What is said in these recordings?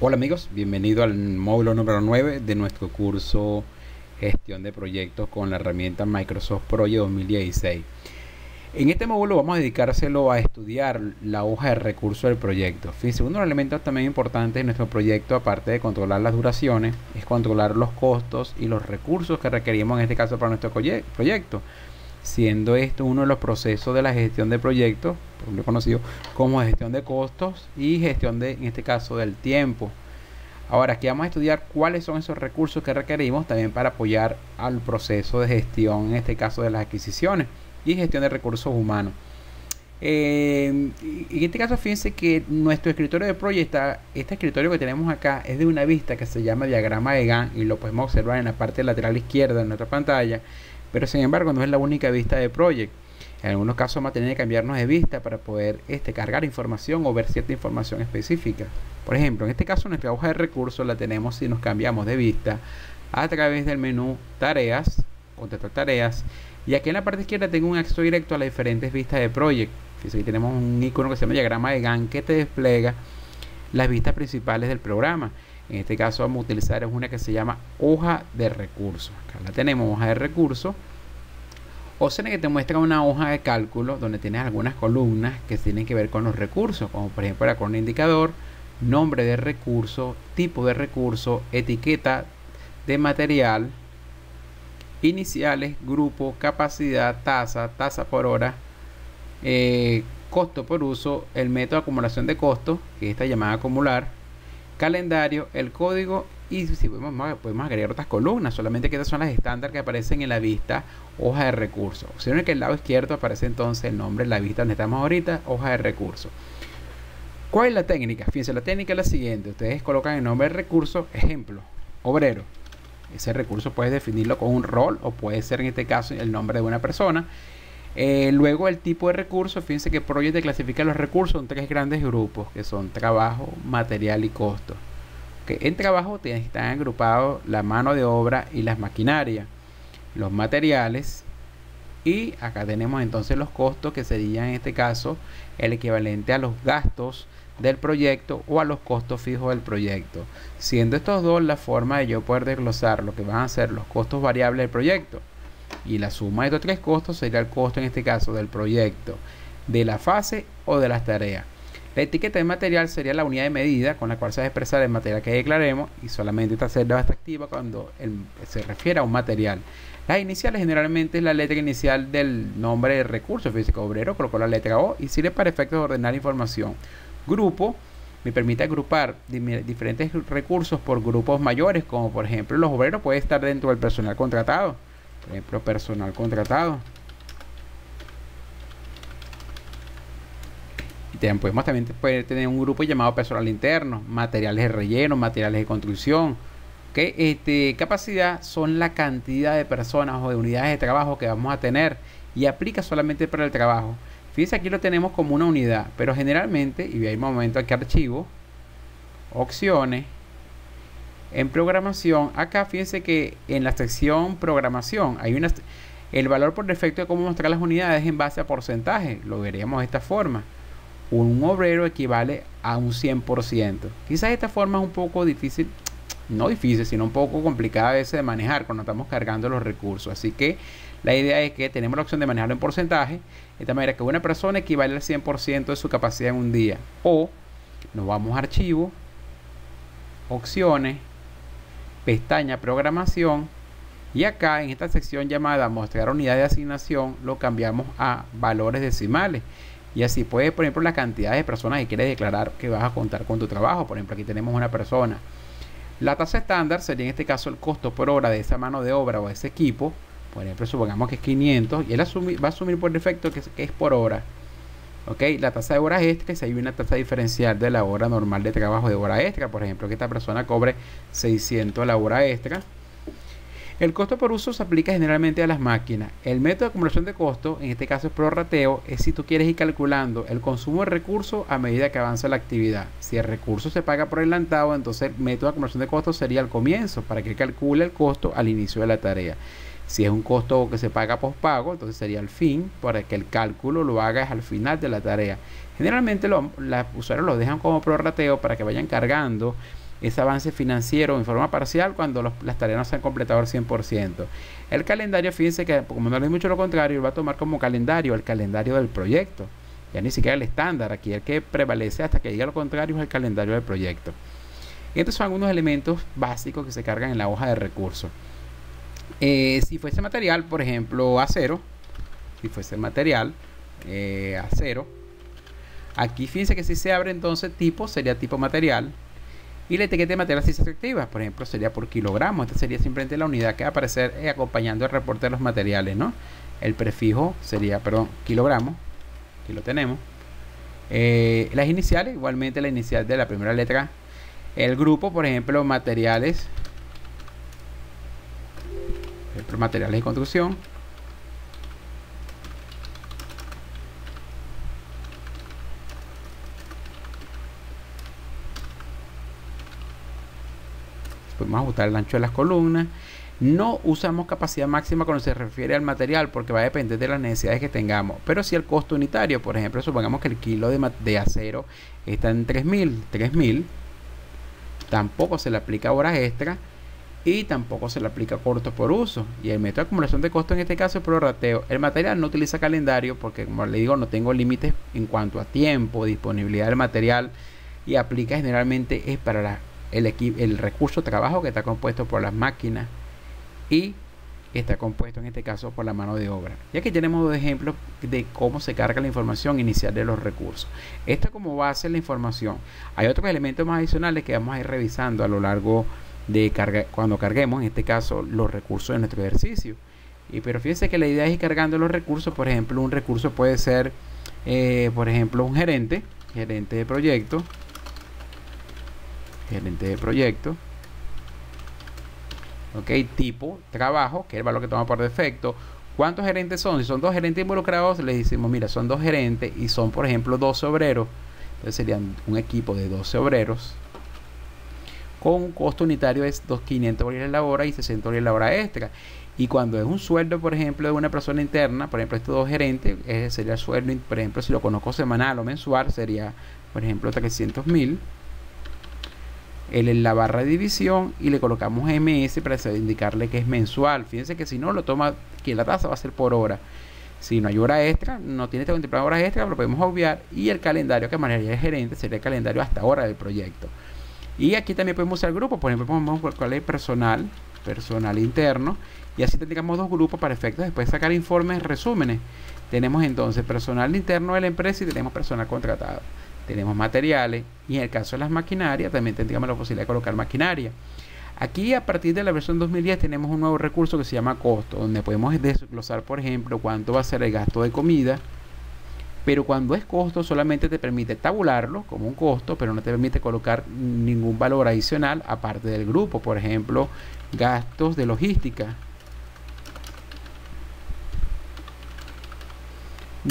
Hola amigos, bienvenido al módulo número 9 de nuestro curso Gestión de Proyectos con la herramienta Microsoft Project 2016. En este módulo vamos a dedicárselo a estudiar la hoja de recursos del proyecto. Fíjense, uno de los elementos también importantes de nuestro proyecto, aparte de controlar las duraciones, es controlar los costos y los recursos que requerimos en este caso para nuestro proyecto. Siendo esto uno de los procesos de la gestión de proyectos, conocido como gestión de costos y gestión de, en este caso, del tiempo. Ahora aquí vamos a estudiar cuáles son esos recursos que requerimos también para apoyar al proceso de gestión, en este caso de las adquisiciones y gestión de recursos humanos. En este caso fíjense que nuestro escritorio de proyecto, este escritorio que tenemos acá es de una vista que se llama diagrama de Gantt y lo podemos observar en la parte lateral izquierda de nuestra pantalla. Pero sin embargo no es la única vista de Project. En algunos casos vamos a tener que cambiarnos de vista para poder cargar información o ver cierta información específica. Por ejemplo, en este caso nuestra hoja de recursos la tenemos si nos cambiamos de vista a través del menú Tareas, Contestar Tareas. Y aquí en la parte izquierda tengo un acceso directo a las diferentes vistas de Project. Fíjense, aquí tenemos un icono que se llama diagrama de Gantt que te despliega las vistas principales del programa. En este caso vamos a utilizar una que se llama hoja de recursos. Acá la tenemos, hoja de recursos. O sea que te muestra una hoja de cálculo donde tienes algunas columnas que tienen que ver con los recursos, como por ejemplo la columna indicador, nombre de recurso, tipo de recurso, etiqueta de material, iniciales, grupo, capacidad, tasa por hora, costo por uso, el método de acumulación de costos, que es esta llamada acumular, calendario, el código y si podemos agregar otras columnas, solamente que estas son las estándar que aparecen en la vista hoja de recursos. O sea, en el que el lado izquierdo aparece entonces el nombre de la vista donde estamos ahorita, hoja de recursos. ¿Cuál es la técnica? Fíjense, la técnica es la siguiente. Ustedes colocan el nombre del recurso, ejemplo, obrero. Ese recurso puedes definirlo con un rol o puede ser en este caso el nombre de una persona. Luego el tipo de recursos, fíjense que Project clasifica los recursos en tres grandes grupos que son trabajo, material y costo. En trabajo están agrupados la mano de obra y las maquinarias, los materiales y acá tenemos entonces los costos que serían en este caso el equivalente a los gastos del proyecto o a los costos fijos del proyecto, siendo estos dos la forma de yo poder desglosar lo que van a ser los costos variables del proyecto. Y la suma de estos tres costos sería el costo en este caso del proyecto, de la fase o de las tareas. La etiqueta de material sería la unidad de medida con la cual se va a expresar el material que declaremos y solamente esta celda está activa cuando se refiere a un material. Las iniciales generalmente es la letra inicial del nombre del recurso físico obrero, colocó la letra O y sirve para efectos de ordenar información. Grupo me permite agrupar diferentes recursos por grupos mayores, como por ejemplo los obreros puede estar dentro del personal contratado. Por ejemplo, personal contratado. Y podemos también tener un grupo llamado personal interno, materiales de relleno, materiales de construcción. Capacidad son la cantidad de personas o de unidades de trabajo que vamos a tener y aplica solamente para el trabajo. Fíjense, aquí lo tenemos como una unidad, pero generalmente, y hay un momento aquí archivo, opciones, en programación, acá fíjense que en la sección programación hay el valor por defecto de cómo mostrar las unidades en base a porcentaje. Lo veríamos de esta forma. Un obrero equivale a un 100%. Quizás esta forma es un poco difícil, no difícil, sino un poco complicada a veces de manejar cuando estamos cargando los recursos. Así que la idea es que tenemos la opción de manejarlo en porcentaje, de esta manera que una persona equivale al 100% de su capacidad en un día. O nos vamos a archivo, opciones, pestaña programación y acá en esta sección llamada mostrar unidad de asignación lo cambiamos a valores decimales y así puedes, por ejemplo, la cantidad de personas que quieres declarar que vas a contar con tu trabajo. Por ejemplo, aquí tenemos una persona. La tasa estándar sería en este caso el costo por hora de esa mano de obra o de ese equipo. Por ejemplo, supongamos que es 500 y él va a asumir por defecto que es por hora. Ok, la tasa de horas extras, si hay una tasa diferencial de la hora normal de trabajo de hora extra, por ejemplo, que esta persona cobre 600 la hora extra. El costo por uso se aplica generalmente a las máquinas. El método de acumulación de costos, en este caso es prorrateo, es si tú quieres ir calculando el consumo de recursos a medida que avanza la actividad. Si el recurso se paga por adelantado, entonces el método de acumulación de costos sería al comienzo, para que calcule el costo al inicio de la tarea. Si es un costo que se paga pospago, entonces sería al fin, para que el cálculo lo hagas al final de la tarea. Generalmente los usuarios lo dejan como prorrateo para que vayan cargando ese avance financiero en forma parcial cuando las tareas no se han completado al 100%. El calendario, fíjense que como no le mucho lo contrario, va a tomar como calendario el calendario del proyecto, ya ni siquiera el estándar. Aquí el que prevalece hasta que diga lo contrario es el calendario del proyecto. Y estos son algunos elementos básicos que se cargan en la hoja de recursos. Si fuese material, por ejemplo, acero, si fuese material acero, aquí fíjense que si se abre entonces tipo, sería tipo material, y la etiqueta de material si se activa, por ejemplo, sería por kilogramo. Esta sería simplemente la unidad que va a aparecer acompañando el reporte de los materiales, ¿no? El prefijo sería, perdón, kilogramo, aquí lo tenemos. Las iniciales, igualmente la inicial de la primera letra. El grupo, por ejemplo, materiales, materiales de construcción. Podemos ajustar el ancho de las columnas. No usamos capacidad máxima cuando se refiere al material porque va a depender de las necesidades que tengamos, pero si el costo unitario, por ejemplo, supongamos que el kilo de acero está en 3000, tampoco se le aplica horas extra y tampoco se le aplica costo por uso. Y el método de acumulación de costo en este caso es prorrateo. El material no utiliza calendario porque, como le digo, no tengo límites en cuanto a tiempo, disponibilidad del material, y aplica generalmente es para el recurso de trabajo que está compuesto por las máquinas y está compuesto en este caso por la mano de obra. Y aquí tenemos dos ejemplos de cómo se carga la información inicial de los recursos. Esto como base la información. Hay otros elementos más adicionales que vamos a ir revisando a lo largo de cuando carguemos, en este caso, los recursos de nuestro ejercicio. Pero fíjense que la idea es ir cargando los recursos. Por ejemplo, un recurso puede ser, por ejemplo, un gerente de proyecto. Ok, tipo, trabajo, que es el valor que toma por defecto. ¿Cuántos gerentes son? Si son 2 gerentes involucrados, le decimos, mira, son 2 gerentes y son, por ejemplo, 12 obreros. Entonces serían un equipo de 12 obreros con un costo unitario es 2.500 bolívares la hora y 60 bolívares la hora extra. Y cuando es un sueldo, por ejemplo, de una persona interna, por ejemplo, estos 2 gerentes, ese sería el sueldo, por ejemplo, si lo conozco semanal o mensual, sería, por ejemplo, 300.000. Él en la barra de división y le colocamos MS para indicarle que es mensual. Fíjense que si no lo toma, que la tasa va a ser por hora. Si no hay hora extra, no tiene contemplado horas extra, lo podemos obviar. Y el calendario que manejaría el gerente sería el calendario hasta ahora del proyecto. Y aquí también podemos usar grupos. Por ejemplo, podemos colocar personal interno, y así tendríamos 2 grupos para efectos después de sacar informes, resúmenes. Tenemos entonces personal interno de la empresa y tenemos personal contratado. Tenemos materiales y en el caso de las maquinarias también tendríamos la posibilidad de colocar maquinaria. Aquí a partir de la versión 2010 tenemos un nuevo recurso que se llama costo, donde podemos desglosar, por ejemplo, cuánto va a ser el gasto de comida. Pero cuando es costo solamente te permite tabularlo como un costo, pero no te permite colocar ningún valor adicional aparte del grupo. Por ejemplo, gastos de logística.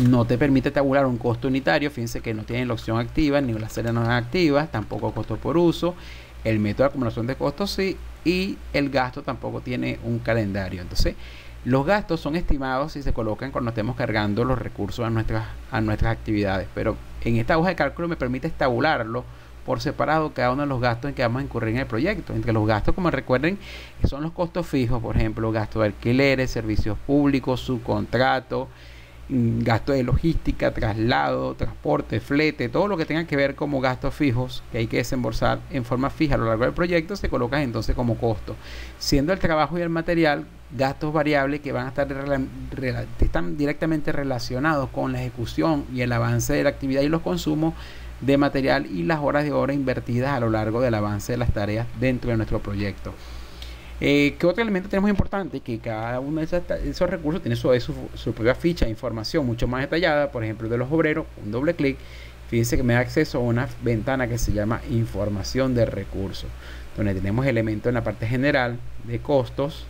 No te permite tabular un costo unitario. Fíjense que no tienen la opción activa, ni las series no son activas, tampoco costo por uso. El método de acumulación de costos sí, y el gasto tampoco tiene un calendario. Entonces, los gastos son estimados si se colocan cuando estemos cargando los recursos a nuestras actividades. Pero en esta hoja de cálculo me permite tabularlo por separado cada uno de los gastos en que vamos a incurrir en el proyecto. Entre los gastos, como recuerden, son los costos fijos, por ejemplo, gasto de alquileres, servicios públicos, subcontrato, gasto de logística, traslado, transporte, flete, todo lo que tenga que ver como gastos fijos que hay que desembolsar en forma fija a lo largo del proyecto se colocan entonces como costo, siendo el trabajo y el material gastos variables que van a estar están directamente relacionados con la ejecución y el avance de la actividad y los consumos de material y las horas de obra invertidas a lo largo del avance de las tareas dentro de nuestro proyecto. ¿Qué otro elemento tenemos importante? Que cada uno de esos recursos tiene su propia ficha de información mucho más detallada. Por ejemplo, de los obreros, un doble clic, fíjense que me da acceso a una ventana que se llama información de recursos, donde tenemos elementos en la parte general de costos,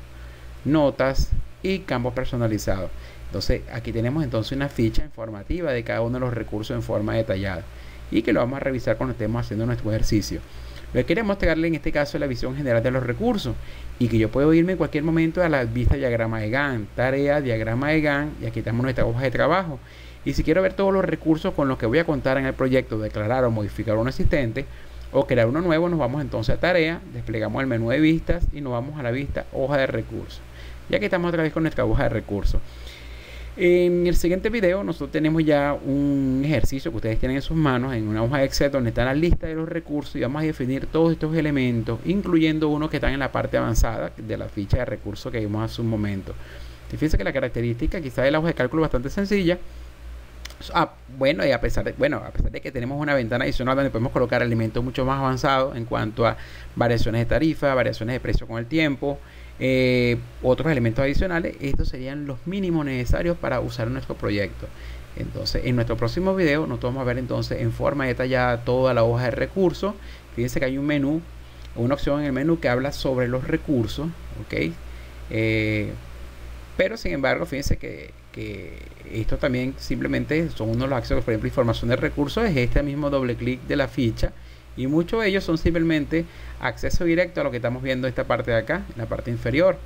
notas y campos personalizados. Entonces aquí tenemos entonces una ficha informativa de cada uno de los recursos en forma detallada y que lo vamos a revisar cuando estemos haciendo nuestro ejercicio. Lo que queremos mostrarle en este caso es la visión general de los recursos y que yo puedo irme en cualquier momento a la vista diagrama de Gantt, tarea, diagrama de Gantt, y aquí tenemos nuestra hoja de trabajo. Y si quiero ver todos los recursos con los que voy a contar en el proyecto, declarar o modificar uno existente, o crear uno nuevo, nos vamos entonces a tarea, desplegamos el menú de vistas y nos vamos a la vista hoja de recursos. Ya que estamos otra vez con nuestra hoja de recursos. En el siguiente video nosotros tenemos ya un ejercicio que ustedes tienen en sus manos en una hoja de Excel donde está la lista de los recursos y vamos a definir todos estos elementos, incluyendo unos que están en la parte avanzada de la ficha de recursos que vimos hace un momento. Fíjense que la característica quizá de la hoja de cálculo es bastante sencilla. Bueno, y a pesar de que tenemos una ventana adicional donde podemos colocar elementos mucho más avanzados en cuanto a variaciones de tarifa, variaciones de precio con el tiempo, otros elementos adicionales, estos serían los mínimos necesarios para usar nuestro proyecto. Entonces, en nuestro próximo video nos vamos a ver entonces en forma detallada toda la hoja de recursos. Fíjense que hay un menú, una opción en el menú que habla sobre los recursos, ¿ok? Pero sin embargo, fíjense que esto también simplemente son uno de los accesos. Por ejemplo, información de recursos es este mismo doble clic de la ficha, y muchos de ellos son simplemente acceso directo a lo que estamos viendo en esta parte de acá, en la parte inferior.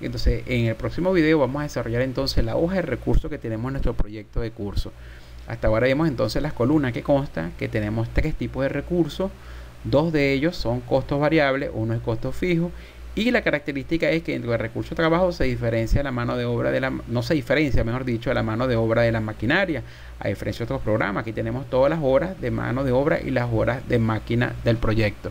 Entonces, en el próximo video vamos a desarrollar entonces la hoja de recursos que tenemos en nuestro proyecto de curso. Hasta ahora vemos entonces las columnas que consta que tenemos 3 tipos de recursos. 2 de ellos son costos variables, uno es costo fijo. Y la característica es que dentro del recurso de trabajo se diferencia la mano de obra no se diferencia, mejor dicho, de la mano de obra de la maquinaria, a diferencia de otros programas. Aquí tenemos todas las horas de mano de obra y las horas de máquina del proyecto.